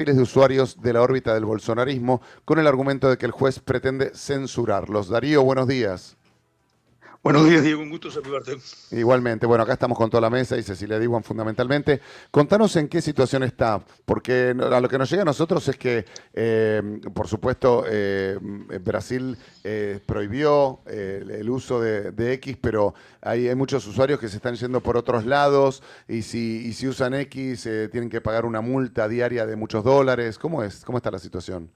perfiles de usuarios de la órbita del bolsonarismo con el argumento de que el juez pretende censurarlos. Darío, buenos días. Buenos días, Diego, un gusto saludarte. Igualmente, bueno, acá estamos con toda la mesa y Cecilia Diwan fundamentalmente. Contanos en qué situación está, porque a lo que nos llega a nosotros es que, por supuesto, Brasil prohibió el uso de X, pero hay muchos usuarios que se están yendo por otros lados y si usan X tienen que pagar una multa diaria de muchos dólares. ¿Cómo es? ¿Cómo está la situación?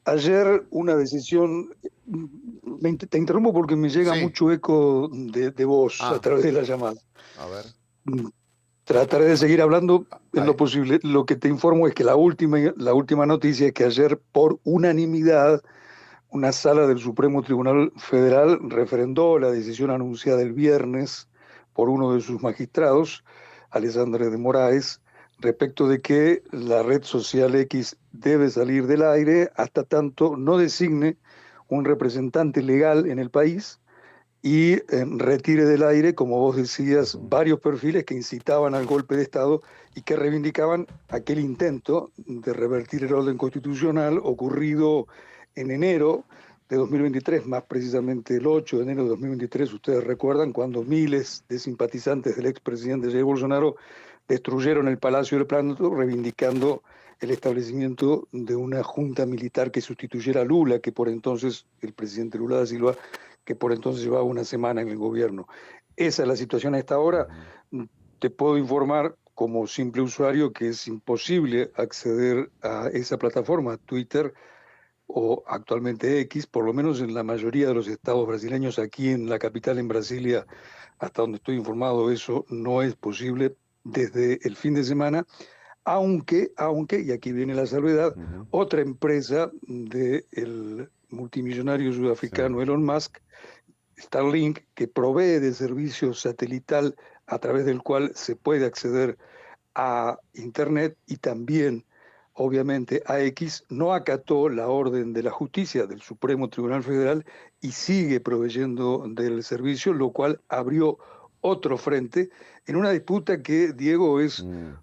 Ayer una decisión, te interrumpo porque me llega Sí. mucho eco de voz a Ah, través de la llamada. a ver. Mm, Trataré de seguir hablando en Ahí. lo posible. Lo que te informo es que la última noticia es que ayer, por unanimidad, una sala del Supremo Tribunal Federal refrendó la decisión anunciada el viernes por uno de sus magistrados, Alessandro de Moraes, respecto de que la red social X debe salir del aire hasta tanto no designe un representante legal en el país y retire del aire, como vos decías, varios perfiles que incitaban al golpe de Estado y que reivindicaban aquel intento de revertir el orden constitucional ocurrido en enero de 2023, más precisamente el 8 de enero de 2023, ustedes recuerdan, cuando miles de simpatizantes del expresidente Jair Bolsonaro destruyeron el Palacio del Planalto reivindicando el establecimiento de una junta militar que sustituyera a Lula, que por entonces, el presidente Lula da Silva, que por entonces llevaba una semana en el gobierno. Esa es la situación a esta hora. Ujú. Te puedo informar como simple usuario que es imposible acceder a esa plataforma, Twitter o actualmente X, por lo menos en la mayoría de los estados brasileños. Aquí en la capital, en Brasilia, hasta donde estoy informado, eso no es posible desde el fin de semana, aunque, y aquí viene la salvedad, Ujú. otra empresa del multimillonario Sí. sudafricano Elon Musk, Starlink, que provee de servicio satelital a través del cual se puede acceder a Internet y también, obviamente, a X, no acató la orden de la justicia del Supremo Tribunal Federal y sigue proveyendo del servicio, lo cual abrió otro frente en una disputa que, Diego, es Mm.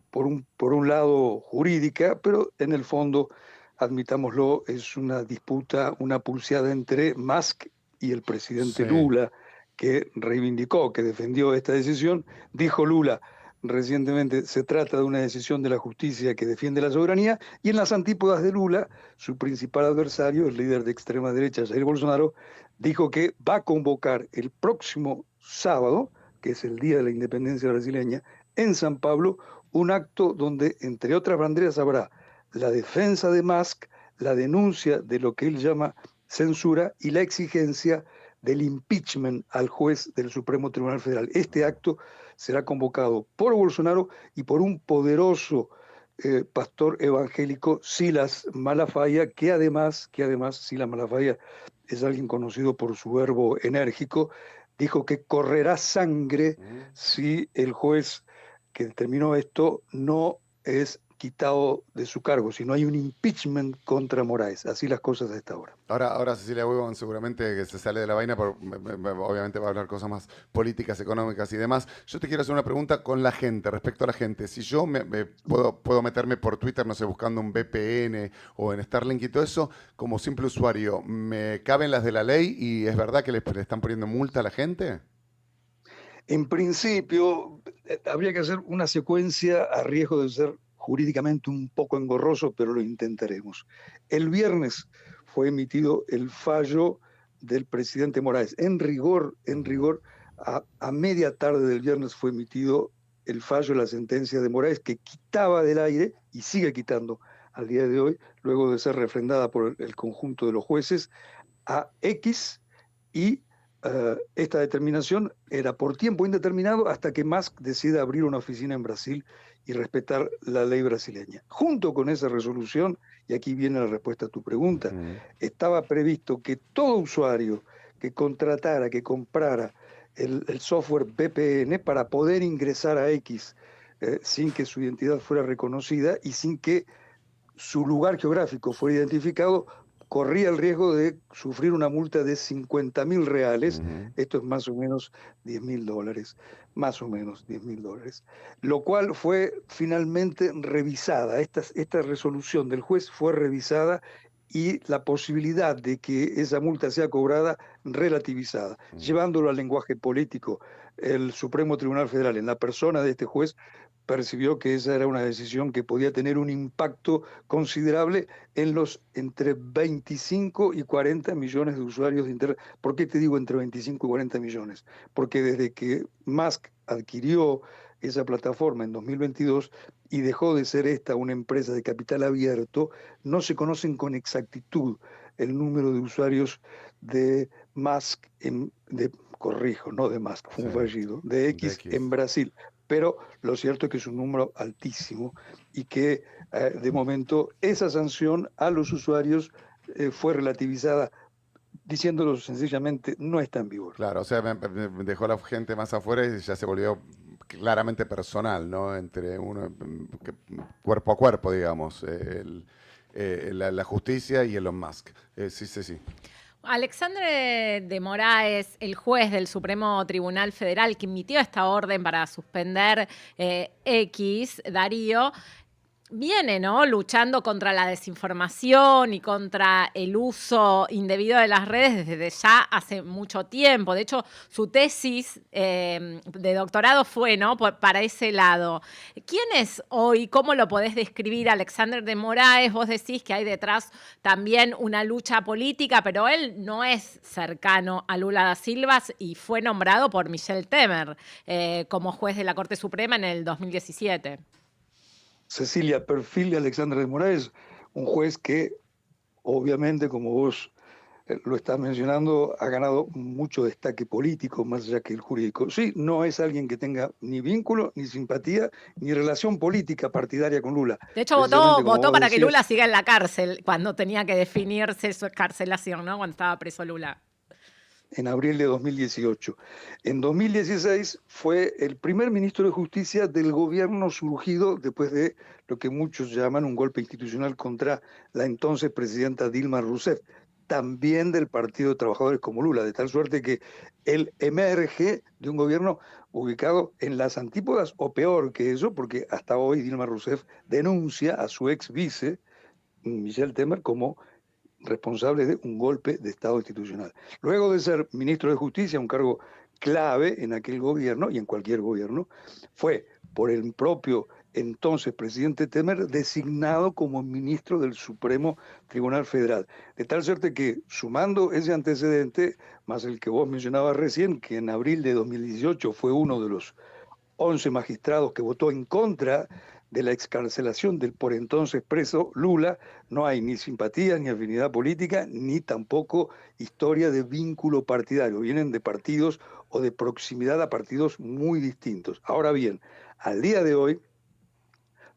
por un lado jurídica, pero en el fondo, admitámoslo, es una disputa, una pulseada entre Musk y el presidente Sí. Lula, que reivindicó, que defendió esta decisión. Dijo Lula recientemente: se trata de una decisión de la justicia que defiende la soberanía, y en las antípodas de Lula, su principal adversario, el líder de extrema derecha, Jair Bolsonaro, dijo que va a convocar el próximo sábado, que es el Día de la Independencia Brasileña, en San Pablo, un acto donde, entre otras banderas, habrá la defensa de Musk, la denuncia de lo que él llama censura y la exigencia del impeachment al juez del Supremo Tribunal Federal. Este acto será convocado por Bolsonaro y por un poderoso pastor evangélico, Silas Malafaia, que además Silas Malafaia es alguien conocido por su verbo enérgico, dijo que correrá sangre Mm. si el juez que determinó esto no es quitado de su cargo, si no hay un impeachment contra Moraes. Así las cosas a esta hora. Ahora Cecilia Wiggum seguramente que se sale de la vaina, obviamente va a hablar cosas más políticas, económicas y demás. Yo te quiero hacer una pregunta con la gente, respecto a la gente. Si yo puedo meterme por Twitter, no sé, buscando un VPN o en Starlink y todo eso, como simple usuario, ¿me caben las de la ley y es verdad que le están poniendo multa a la gente? En principio, habría que hacer una secuencia a riesgo de ser jurídicamente un poco engorroso, pero lo intentaremos. El viernes fue emitido el fallo del presidente Morales. Ujú. A media tarde del viernes fue emitido el fallo, la sentencia de Morales, que quitaba del aire, y sigue quitando al día de hoy, luego de ser refrendada por el conjunto de los jueces, a X, y esta determinación era por tiempo indeterminado hasta que Musk decida abrir una oficina en Brasil y respetar la ley brasileña. Junto con esa resolución, y aquí viene la respuesta a tu pregunta, Ujú. estaba previsto que todo usuario que contratara, que comprara el software VPN para poder ingresar a X sin que su identidad fuera reconocida y sin que su lugar geográfico fuera identificado, corría el riesgo de sufrir una multa de 50.000 reales, Ujú. esto es más o menos $10.000, más o menos $10.000, lo cual fue finalmente revisada. Esta resolución del juez fue revisada y la posibilidad de que esa multa sea cobrada relativizada. Mm. Llevándolo al lenguaje político, el Supremo Tribunal Federal, en la persona de este juez, percibió que esa era una decisión que podía tener un impacto considerable en los entre 25 y 40 millones de usuarios de Internet. ¿Por qué te digo entre 25 y 40 millones? Porque desde que Musk adquirió esa plataforma en 2022 y dejó de ser esta una empresa de capital abierto, no se conocen con exactitud el número de usuarios de Musk, corrijo, no de Musk, fue Sí, un fallido, de de X X. en Brasil. Pero lo cierto es que es un número altísimo y que de momento esa sanción a los usuarios fue relativizada, diciéndolo sencillamente, no está en vigor. Claro, o sea, me dejó la gente más afuera y ya se volvió claramente personal, ¿no? Entre uno, cuerpo a cuerpo, digamos, la justicia y Elon Musk. Sí, sí, sí. Alexandre de Moraes, el juez del Supremo Tribunal Federal que emitió esta orden para suspender X, Darío, viene, ¿no?, luchando contra la desinformación y contra el uso indebido de las redes desde ya hace mucho tiempo. De hecho, su tesis de doctorado fue, ¿no?, para ese lado. ¿Quién es hoy? ¿Cómo lo podés describir, Alexandre de Moraes? Vos decís que hay detrás también una lucha política, pero él no es cercano a Lula da Silva y fue nombrado por Michel Temer como juez de la Corte Suprema en el 2017. Cecilia, perfil de Alexandre de Moraes, un juez que obviamente, como vos lo estás mencionando, ha ganado mucho destaque político más allá que el jurídico. Sí, no es alguien que tenga ni vínculo, ni simpatía, ni relación política partidaria con Lula. De hecho, Precisamente como votó vos para que decías, Lula siga en la cárcel cuando tenía que definirse su excarcelación, ¿no?, cuando estaba preso Lula. en abril de 2018. En 2016 fue el primer ministro de Justicia del gobierno surgido después de lo que muchos llaman un golpe institucional contra la entonces presidenta Dilma Rousseff, también del Partido de Trabajadores como Lula, de tal suerte que él emerge de un gobierno ubicado en las antípodas o peor que eso, porque hasta hoy Dilma Rousseff denuncia a su ex vice, Michel Temer, como responsable de un golpe de Estado institucional. Luego de ser ministro de Justicia, un cargo clave en aquel gobierno y en cualquier gobierno, fue por el propio entonces presidente Temer designado como ministro del Supremo Tribunal Federal. De tal suerte que, sumando ese antecedente, más el que vos mencionabas recién, que en abril de 2018 fue uno de los 11 magistrados que votó en contra de la excarcelación del por entonces preso Lula, no hay ni simpatía, ni afinidad política, ni tampoco historia de vínculo partidario. Vienen de partidos o de proximidad a partidos muy distintos. Ahora bien, al día de hoy,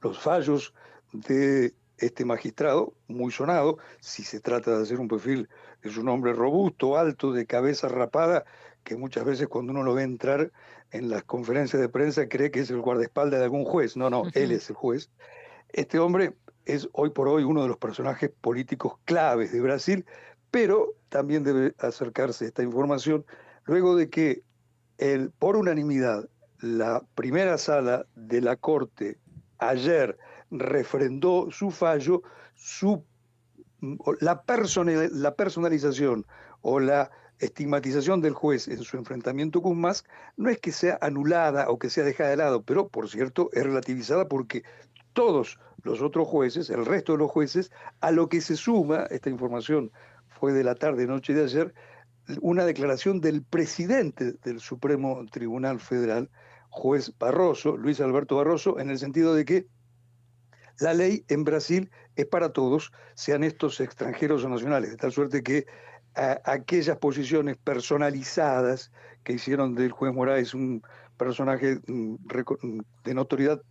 los fallos de este magistrado, muy sonado, si se trata de hacer un perfil, es un hombre robusto, alto, de cabeza rapada, que muchas veces cuando uno lo ve entrar en las conferencias de prensa cree que es el guardaespaldas de algún juez. No, no, él es el juez. Este hombre es hoy por hoy uno de los personajes políticos claves de Brasil, pero también debe acercarse a esta información luego de que por unanimidad la primera sala de la Corte ayer refrendó su fallo, la personalización o la estigmatización del juez en su enfrentamiento con Musk no es que sea anulada o que sea dejada de lado, pero por cierto es relativizada porque todos los otros jueces, el resto de los jueces, a lo que se suma, esta información fue de la tarde-noche de ayer, una declaración del presidente del Supremo Tribunal Federal, juez Barroso, Luis Alberto Barroso, en el sentido de que la ley en Brasil es para todos, sean estos extranjeros o nacionales, de tal suerte que aquellas posiciones personalizadas que hicieron del juez Moraes un personaje de notoriedad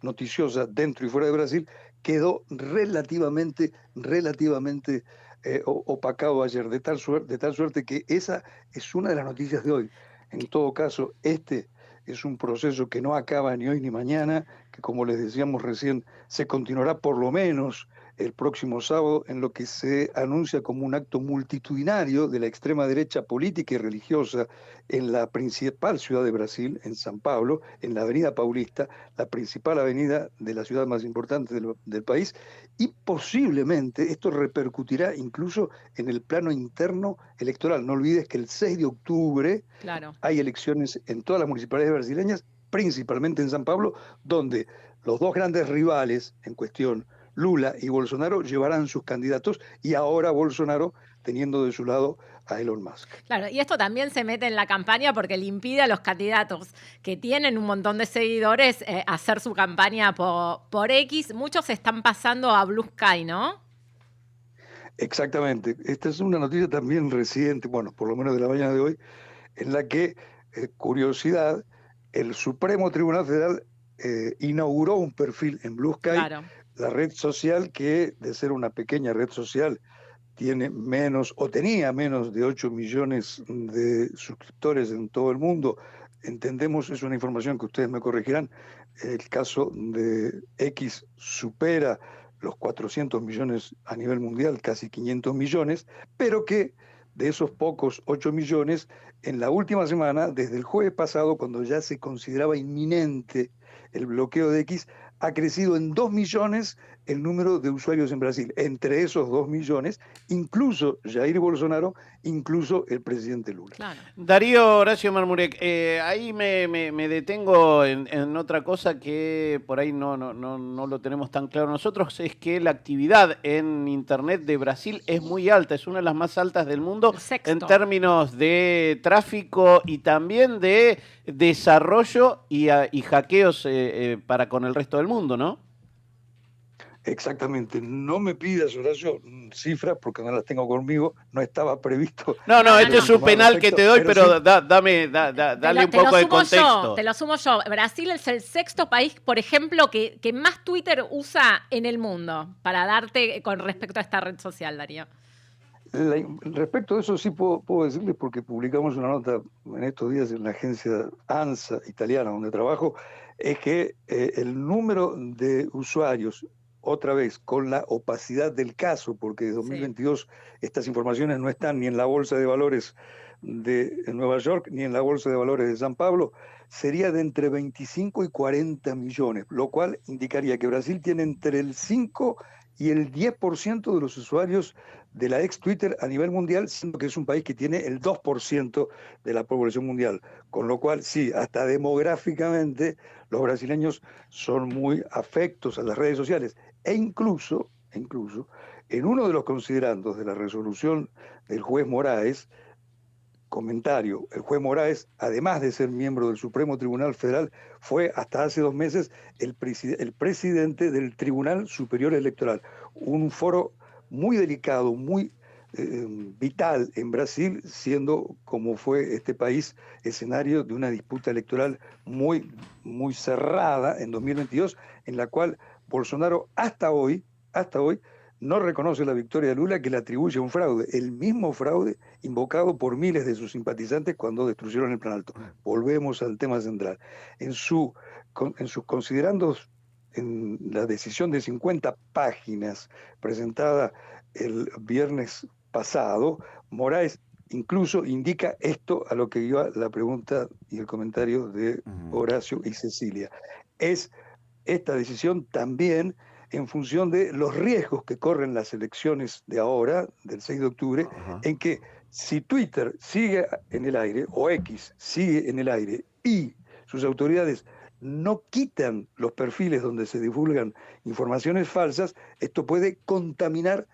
noticiosa dentro y fuera de Brasil, quedó relativamente opacado ayer, de tal suerte que esa es una de las noticias de hoy. En todo caso, este es un proceso que no acaba ni hoy ni mañana, que como les decíamos recién, se continuará por lo menos el próximo sábado en lo que se anuncia como un acto multitudinario de la extrema derecha política y religiosa en la principal ciudad de Brasil, en San Pablo, en la Avenida Paulista, la principal avenida de la ciudad más importante del país, y posiblemente esto repercutirá incluso en el plano interno electoral. No olvides que el 6 de octubre Claro. hay elecciones en todas las municipalidades brasileñas, principalmente en San Pablo, donde los dos grandes rivales en cuestión, Lula y Bolsonaro, llevarán sus candidatos, y ahora Bolsonaro teniendo de su lado a Elon Musk. Claro, y esto también se mete en la campaña porque le impide a los candidatos que tienen un montón de seguidores hacer su campaña por X. Muchos se están pasando a Blue Sky, ¿no? Exactamente. Esta es una noticia también reciente, bueno, por lo menos de la mañana de hoy, en la que, curiosidad, el Supremo Tribunal Federal inauguró un perfil en Blue Sky, Claro. la red social que, de ser una pequeña red social, tiene menos o tenía menos de 8 millones de suscriptores en todo el mundo. Entendemos, es una información que ustedes me corregirán, el caso de X supera los 400 millones a nivel mundial, casi 500 millones, pero que de esos pocos 8 millones, en la última semana, desde el jueves pasado, cuando ya se consideraba inminente el bloqueo de X, ha crecido en 2 millones el número de usuarios en Brasil. Entre esos 2 millones, incluso Jair Bolsonaro, incluso el presidente Lula. Claro. Darío Horacio Marmurek, ahí me detengo en otra cosa que por ahí no lo tenemos tan claro nosotros, es que la actividad en Internet de Brasil es muy alta, es una de las más altas del mundo El sexto. en términos de tráfico y también de desarrollo y hackeos para con el resto del mundo, ¿no? Exactamente. No me pidas, Horacio, cifras porque no las tengo conmigo, no estaba previsto. No, No, este no. es un penal que te doy, pero sí, dale un poco de contexto. Te lo sumo yo. Brasil es el sexto país, por ejemplo, que más Twitter usa en el mundo, para darte con respecto a esta red social, Darío. Respecto a eso sí puedo decirles, porque publicamos una nota en estos días en la agencia ANSA italiana donde trabajo, es que el número de usuarios, otra vez con la opacidad del caso, porque en 2022 estas informaciones no están ni en la Bolsa de Valores de Nueva York ni en la Bolsa de Valores de San Pablo, sería de entre 25 y 40 millones, lo cual indicaría que Brasil tiene entre el 5 y el 10% de los usuarios de la ex Twitter a nivel mundial, siendo que es un país que tiene el 2% de la población mundial. Con lo cual, sí, hasta demográficamente los brasileños son muy afectos a las redes sociales. E incluso, en uno de los considerandos de la resolución del juez Moraes, comentario, el juez Moraes, además de ser miembro del Supremo Tribunal Federal, fue hasta hace 2 meses el presidente del Tribunal Superior Electoral, un foro muy delicado, muy vital en Brasil, siendo como fue este país escenario de una disputa electoral muy, muy cerrada en 2022, en la cual Bolsonaro hasta hoy, no reconoce la victoria de Lula, que le atribuye a un fraude, el mismo fraude invocado por miles de sus simpatizantes cuando destruyeron el Plan Alto. Volvemos al tema central. En sus considerandos, en la decisión de 50 páginas presentada el viernes pasado, Moraes incluso indica esto a lo que iba la pregunta y el comentario de Horacio y Cecilia. Es esta decisión también en función de los riesgos que corren las elecciones de ahora, del 6 de octubre, en que si Twitter sigue en el aire, o X sigue en el aire, y sus autoridades no quitan los perfiles donde se divulgan informaciones falsas, esto puede contaminar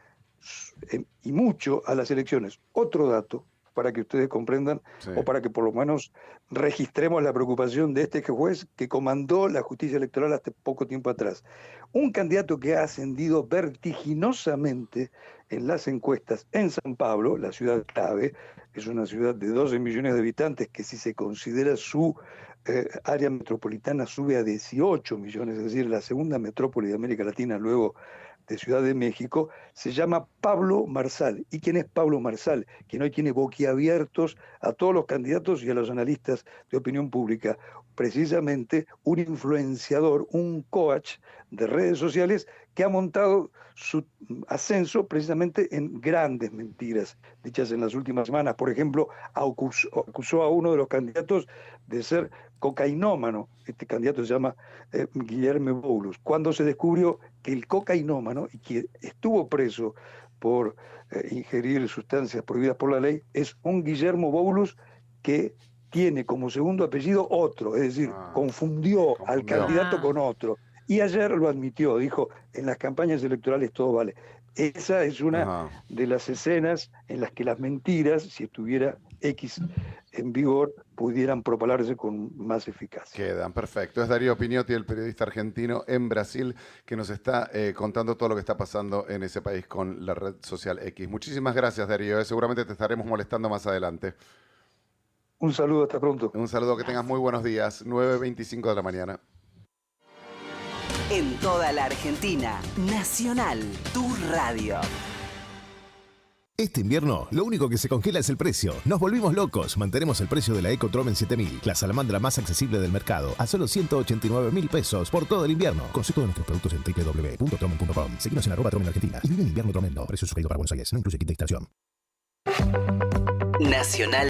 y mucho a las elecciones. Otro dato, para que ustedes comprendan, o para que por lo menos registremos la preocupación de este juez que comandó la justicia electoral hasta poco tiempo atrás. Un candidato que ha ascendido vertiginosamente en las encuestas en San Pablo, la ciudad clave, es una ciudad de 12 millones de habitantes que, si se considera su área metropolitana, sube a 18 millones, es decir, la segunda metrópoli de América Latina luego de Ciudad de México, se llama Pablo Marsal. ¿Y quién es Pablo Marsal? Quien hoy tiene boquiabiertos a todos los candidatos y a los analistas de opinión pública. Precisamente un influenciador, un coach de redes sociales que ha montado su ascenso precisamente en grandes mentiras dichas en las últimas semanas. Por ejemplo, acusó a uno de los candidatos de ser cocainómano. Este candidato se llama Guillermo Boulos. Cuando se descubrió que el cocainómano, y que estuvo preso por ingerir sustancias prohibidas por la ley, es un Guillermo Boulos que tiene como segundo apellido otro, es decir, confundió al candidato con otro. Y ayer lo admitió, dijo, en las campañas electorales todo vale. Esa es una de las escenas en las que las mentiras, si estuviera X en vigor, pudieran propalarse con más eficacia. Quedan, perfecto. Es Darío Pignotti, el periodista argentino en Brasil, que nos está contando todo lo que está pasando en ese país con la red social X. Muchísimas gracias, Darío. Seguramente te estaremos molestando más adelante. Un saludo, hasta pronto. Un saludo, que tengas muy buenos días. 9:25 de la mañana. En toda la Argentina, Nacional, tu radio. Este invierno, lo único que se congela es el precio. Nos volvimos locos. Mantenemos el precio de la Ecotromen 7000, la salamandra más accesible del mercado, a solo 189.000 pesos por todo el invierno. Conoce todos nuestros productos en www.tromen.com. Seguinos en @tromenargentina y vive un invierno tremendo. Precio sugerido para Buenos Aires. No incluye kit de instalación. Nacional.